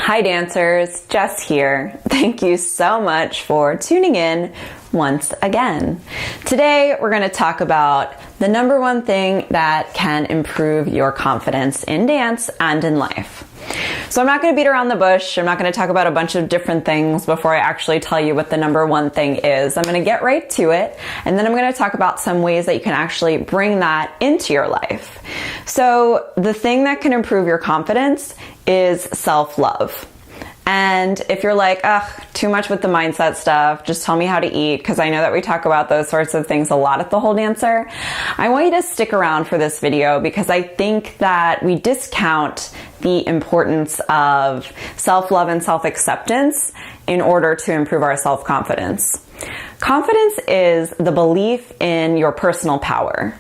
Hi dancers, Jess here. Thank you so much for tuning in once again. Today we're going to talk about the number one thing that can improve your confidence in dance and in life. So I'm not going to beat around the bush. I'm not going to talk about a bunch of different things before I actually tell you what the number one thing is. I'm going to get right to it, and then I'm going to talk about some ways that you can actually bring that into your life. So the thing that can improve your confidence is self-love. And if you're like, ugh, too much with the mindset stuff, just tell me how to eat, because I know that we talk about those sorts of things a lot at The Whole Dancer, I want you to stick around for this video because I think that we discount the importance of self-love and self-acceptance in order to improve our self-confidence. Confidence is the belief in your personal power.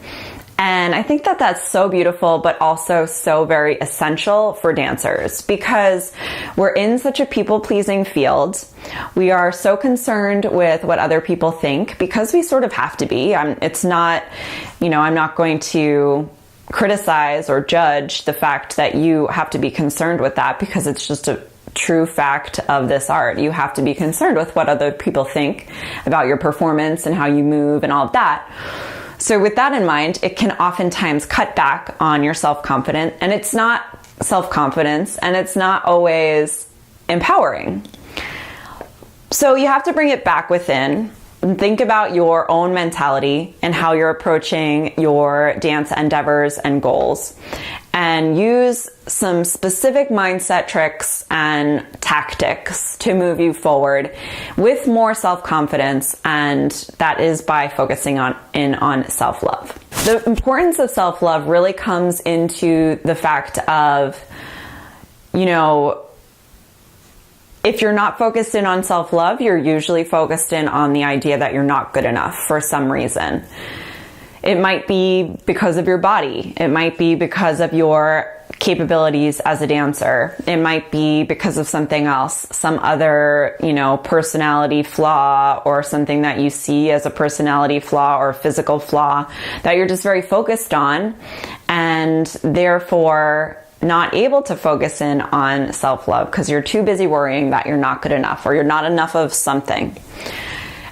And I think that that's so beautiful, but also so very essential for dancers because we're in such a people-pleasing field. We are so concerned with what other people think because we sort of have to be. It's not, I'm not going to criticize or judge the fact that you have to be concerned with that because it's just a true fact of this art. You have to be concerned with what other people think about your performance and how you move and all of that. So with that in mind, it can oftentimes cut back on your self-confidence, and it's not self-confidence, and it's not always empowering. So you have to bring it back within and think about your own mentality and how you're approaching your dance endeavors and goals, and use some specific mindset tricks and tactics to move you forward with more self-confidence, and that is by focusing on self-love. The importance of self-love really comes into the fact of, if you're not focused in on self-love, you're usually focused in on the idea that you're not good enough for some reason. It might be because of your body. It might be because of your capabilities as a dancer. It might be because of something else, some other, personality flaw or something that you see as a personality flaw or physical flaw that you're just very focused on, and therefore not able to focus in on self-love because you're too busy worrying that you're not good enough or you're not enough of something.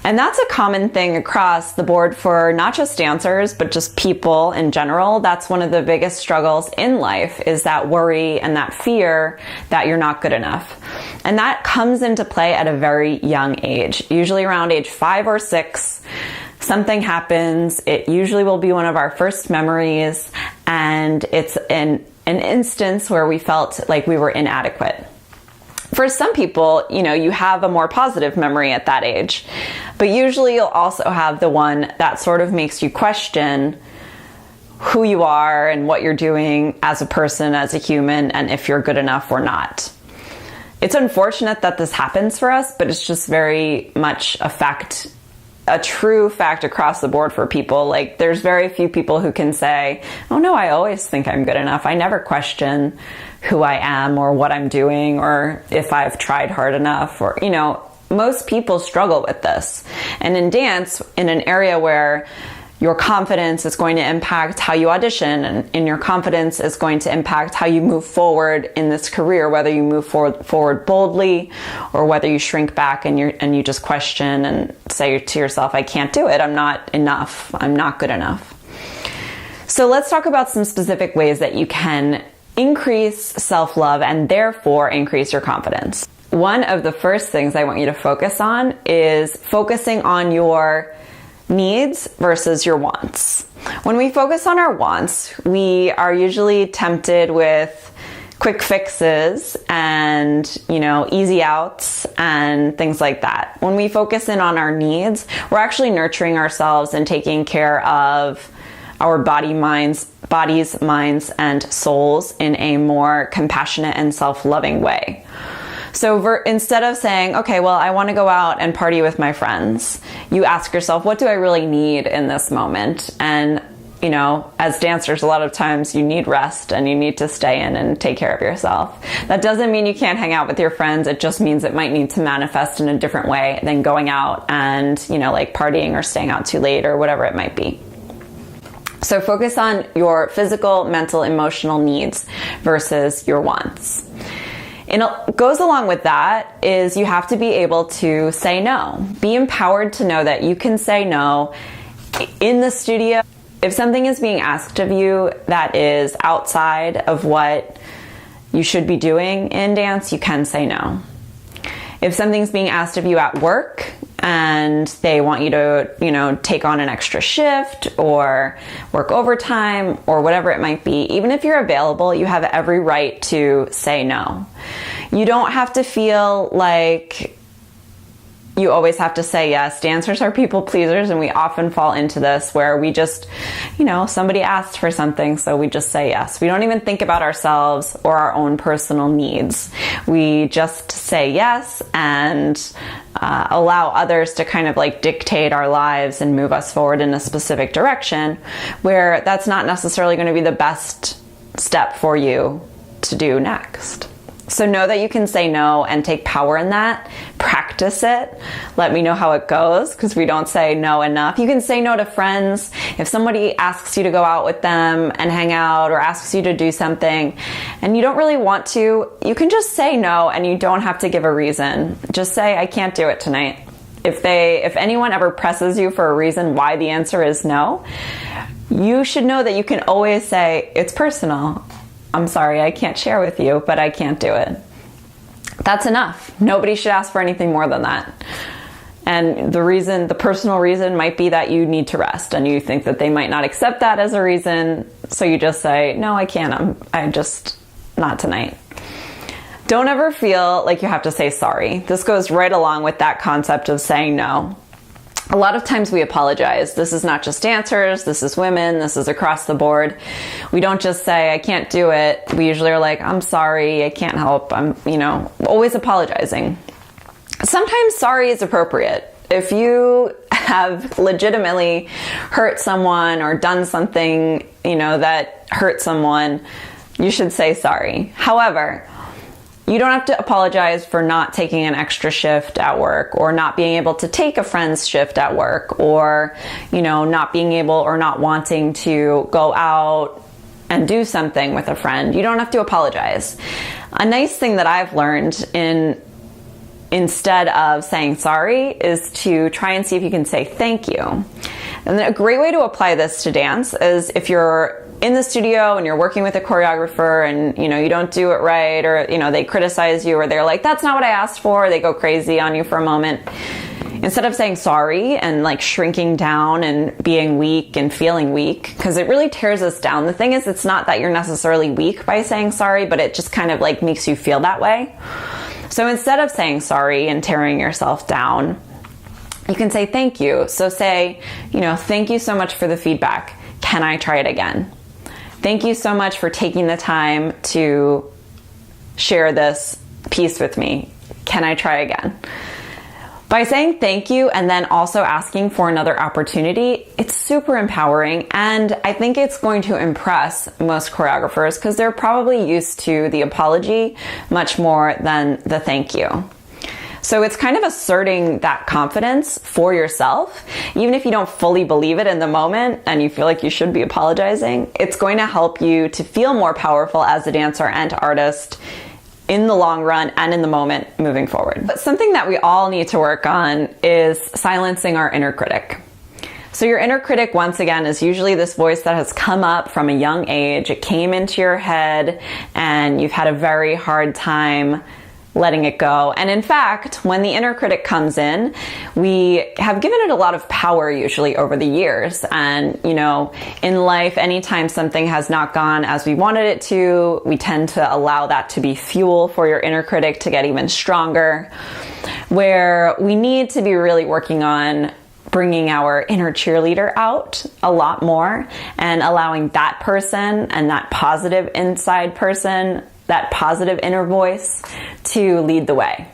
And that's a common thing across the board for not just dancers, but just people in general. That's one of the biggest struggles in life, is that worry and that fear that you're not good enough. And that comes into play at a very young age, usually around age 5 or 6. Something happens. It usually will be one of our first memories, and it's an instance where we felt like we were inadequate. For some people, you have a more positive memory at that age, but usually you'll also have the one that sort of makes you question who you are and what you're doing as a person, as a human, and if you're good enough or not. It's unfortunate that this happens for us, but it's just very much a true fact across the board for people. Like, there's very few people who can say, oh no, I always think I'm good enough. I never question who I am or what I'm doing or if I've tried hard enough, or, most people struggle with this. And in dance, in an area where your confidence is going to impact how you audition, and your confidence is going to impact how you move forward in this career, whether you move forward boldly or whether you shrink back and you just question and say to yourself, I can't do it. I'm not enough. I'm not good enough. So let's talk about some specific ways that you can increase self-love and therefore increase your confidence. One of the first things I want you to focus on is focusing on your needs versus your wants. When we focus on our wants, we are usually tempted with quick fixes and, easy outs and things like that. When we focus in on our needs, we're actually nurturing ourselves and taking care of our bodies, minds, and souls in a more compassionate and self-loving way. So instead of saying, okay, well, I want to go out and party with my friends, you ask yourself, what do I really need in this moment? And, as dancers, a lot of times you need rest and you need to stay in and take care of yourself. That doesn't mean you can't hang out with your friends. It just means it might need to manifest in a different way than going out and, like partying or staying out too late or whatever it might be. So focus on your physical, mental, emotional needs versus your wants. And it goes along with that is you have to be able to say no. Be empowered to know that you can say no in the studio. If something is being asked of you that is outside of what you should be doing in dance, you can say no. If something's being asked of you at work and they want you to, take on an extra shift or work overtime or whatever it might be, even if you're available, you have every right to say no. You don't have to feel like you always have to say yes. Dancers are people pleasers, and we often fall into this where we just, somebody asked for something, so we just say yes. We don't even think about ourselves or our own personal needs. We just say yes and allow others to kind of like dictate our lives and move us forward in a specific direction, where that's not necessarily going to be the best step for you to do next. So know that you can say no and take power in that. Practice it. Let me know how it goes, because we don't say no enough. You can say no to friends. If somebody asks you to go out with them and hang out, or asks you to do something and you don't really want to, you can just say no, and you don't have to give a reason. Just say, I can't do it tonight. If anyone ever presses you for a reason why the answer is no, you should know that you can always say, it's personal. I'm sorry, I can't share with you, but I can't do it. That's enough. Nobody should ask for anything more than that. And the personal reason might be that you need to rest, and you think that they might not accept that as a reason. So you just say, no, I can't. I'm just not tonight. Don't ever feel like you have to say sorry. This goes right along with that concept of saying no. A lot of times we apologize. This is not just dancers, this is women, this is across the board. We don't just say, I can't do it. We usually are like, I'm sorry, I can't help. I'm, always apologizing. Sometimes sorry is appropriate. If you have legitimately hurt someone or done something, that hurt someone, you should say sorry. However, you don't have to apologize for not taking an extra shift at work, or not being able to take a friend's shift at work, or, not being able or not wanting to go out and do something with a friend. You don't have to apologize. A nice thing that I've learned instead of saying sorry is to try and see if you can say thank you. And a great way to apply this to dance is if you're in the studio and you're working with a choreographer and you don't do it right, or they criticize you, or they're like, that's not what I asked for, or they go crazy on you for a moment. Instead of saying sorry and like shrinking down and being weak and feeling weak, because it really tears us down. The thing is, it's not that you're necessarily weak by saying sorry, but it just kind of like makes you feel that way. So instead of saying sorry and tearing yourself down, you can say thank you. So say, thank you so much for the feedback. Can I try it again? Thank you so much for taking the time to share this piece with me. Can I try again? By saying thank you and then also asking for another opportunity, it's super empowering, and I think it's going to impress most choreographers because they're probably used to the apology much more than the thank you. So it's kind of asserting that confidence for yourself. Even if you don't fully believe it in the moment and you feel like you should be apologizing, it's going to help you to feel more powerful as a dancer and artist in the long run and in the moment moving forward. But something that we all need to work on is silencing our inner critic. So your inner critic, once again, is usually this voice that has come up from a young age. It came into your head and you've had a very hard time letting it go. And in fact, when the inner critic comes in, we have given it a lot of power usually over the years. And, in life, anytime something has not gone as we wanted it to, we tend to allow that to be fuel for your inner critic to get even stronger, where we need to be really working on bringing our inner cheerleader out a lot more and allowing that person and that positive inside person, that positive inner voice, to lead the way.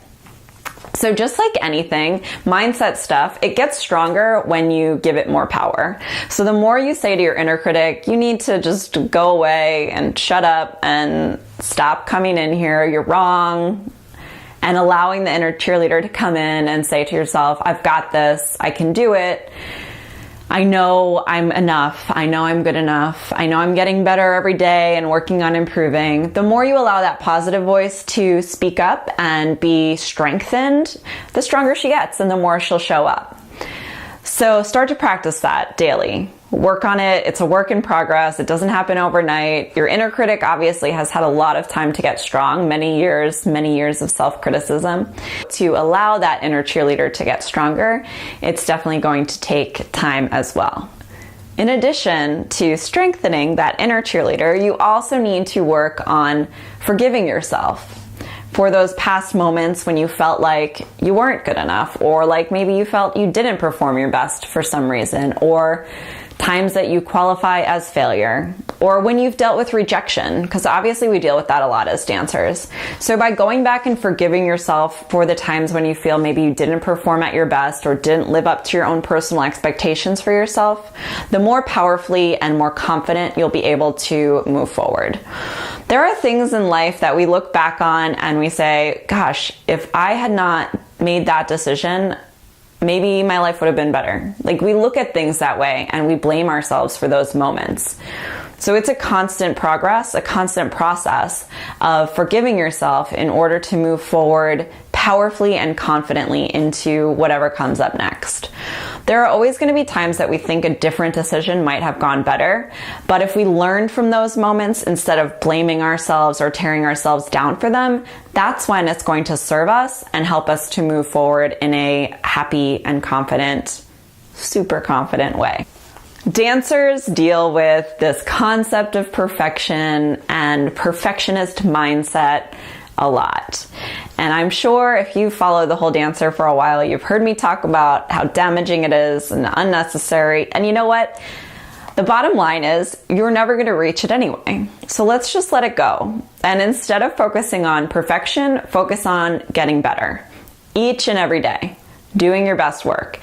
So just like anything, mindset stuff, it gets stronger when you give it more power. So the more you say to your inner critic, you need to just go away and shut up and stop coming in here, you're wrong, and allowing the inner cheerleader to come in and say to yourself, I've got this, I can do it, I know I'm enough. I know I'm good enough. I know I'm getting better every day and working on improving. The more you allow that positive voice to speak up and be strengthened, the stronger she gets and the more she'll show up. So start to practice that daily. Work on it. It's a work in progress. It doesn't happen overnight. Your inner critic obviously has had a lot of time to get strong, many years of self-criticism. To allow that inner cheerleader to get stronger, it's definitely going to take time as well. In addition to strengthening that inner cheerleader, you also need to work on forgiving yourself for those past moments when you felt like you weren't good enough, or like maybe you felt you didn't perform your best for some reason, or times that you qualify as failure, or when you've dealt with rejection, because obviously we deal with that a lot as dancers. So by going back and forgiving yourself for the times when you feel maybe you didn't perform at your best or didn't live up to your own personal expectations for yourself, the more powerfully and more confident you'll be able to move forward. There are things in life that we look back on and we say, gosh, if I had not made that decision, maybe my life would have been better. Like, we look at things that way and we blame ourselves for those moments. So it's a constant progress, a constant process of forgiving yourself in order to move forward powerfully and confidently into whatever comes up next. There are always going to be times that we think a different decision might have gone better, but if we learn from those moments instead of blaming ourselves or tearing ourselves down for them, that's when it's going to serve us and help us to move forward in a happy and confident, super confident way. Dancers deal with this concept of perfection and perfectionist mindset a lot. And I'm sure if you follow The Whole Dancer for a while, you've heard me talk about how damaging it is and unnecessary. And you know what? The bottom line is you're never going to reach it anyway. So let's just let it go. And instead of focusing on perfection, focus on getting better each and every day, doing your best work,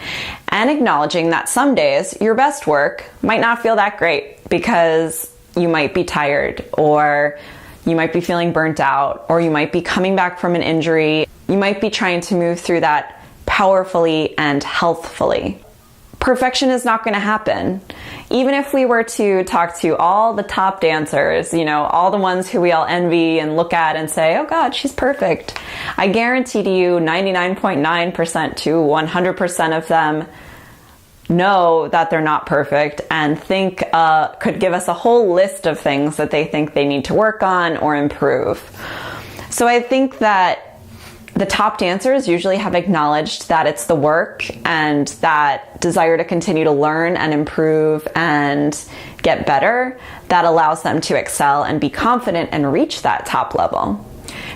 and acknowledging that some days your best work might not feel that great because you might be tired, or you might be feeling burnt out, or you might be coming back from an injury. You might be trying to move through that powerfully and healthfully. Perfection is not going to happen. Even if we were to talk to all the top dancers, all the ones who we all envy and look at and say, oh God, she's perfect. I guarantee to you 99.9% to 100% of them know that they're not perfect and think could give us a whole list of things that they think they need to work on or improve. So I think that the top dancers usually have acknowledged that it's the work and that desire to continue to learn and improve and get better that allows them to excel and be confident and reach that top level.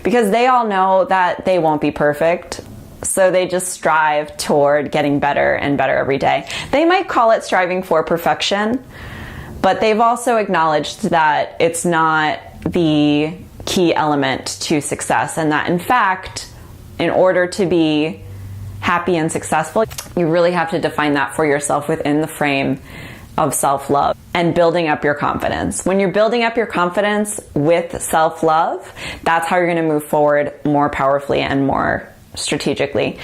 Because they all know that they won't be perfect, so they just strive toward getting better and better every day. They might call it striving for perfection, but they've also acknowledged that it's not the key element to success, and that in fact, in order to be happy and successful, you really have to define that for yourself within the frame of self-love and building up your confidence. When you're building up your confidence with self-love, that's how you're going to move forward more powerfully and more strategically.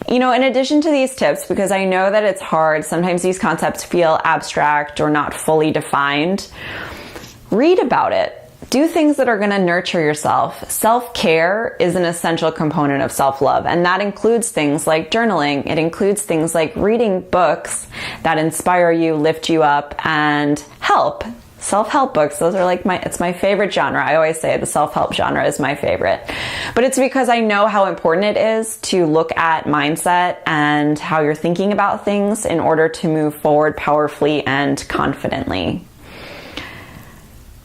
In addition to these tips, because I know that it's hard, sometimes these concepts feel abstract or not fully defined, read about it. Do things that are going to nurture yourself. Self-care is an essential component of self-love, and that includes things like journaling. It includes things like reading books that inspire you, lift you up, and help. Self-help books, those are it's my favorite genre. I always say the self-help genre is my favorite. But it's because I know how important it is to look at mindset and how you're thinking about things in order to move forward powerfully and confidently.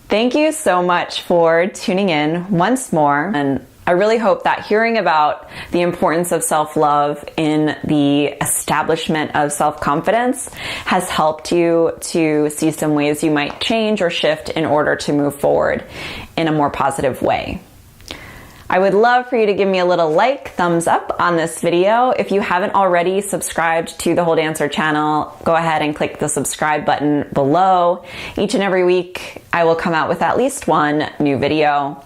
Thank you so much for tuning in once more, and I really hope that hearing about the importance of self-love in the establishment of self-confidence has helped you to see some ways you might change or shift in order to move forward in a more positive way. I would love for you to give me a little thumbs up on this video. If you haven't already subscribed to the Whole Dancer channel, go ahead and click the subscribe button below. Each and every week, I will come out with at least one new video.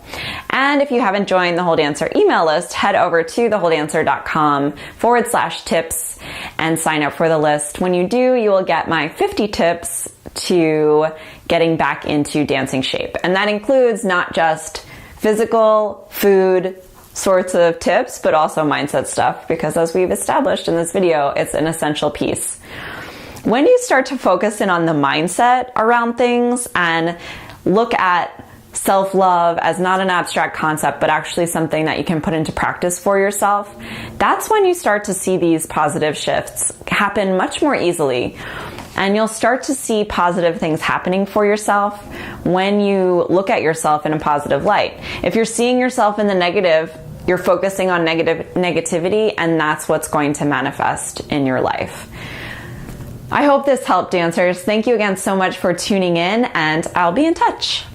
And if you haven't joined the Whole Dancer email list, head over to thewholedancer.com/tips and sign up for the list. When you do, you will get my 50 tips to getting back into dancing shape. And that includes not just physical, food sorts of tips, but also mindset stuff, because as we've established in this video, it's an essential piece. When you start to focus in on the mindset around things and look at self-love as not an abstract concept, but actually something that you can put into practice for yourself, that's when you start to see these positive shifts happen much more easily. And you'll start to see positive things happening for yourself when you look at yourself in a positive light. If you're seeing yourself in the negative, you're focusing on negativity, and that's what's going to manifest in your life. I hope this helped, dancers. Thank you again so much for tuning in, and I'll be in touch.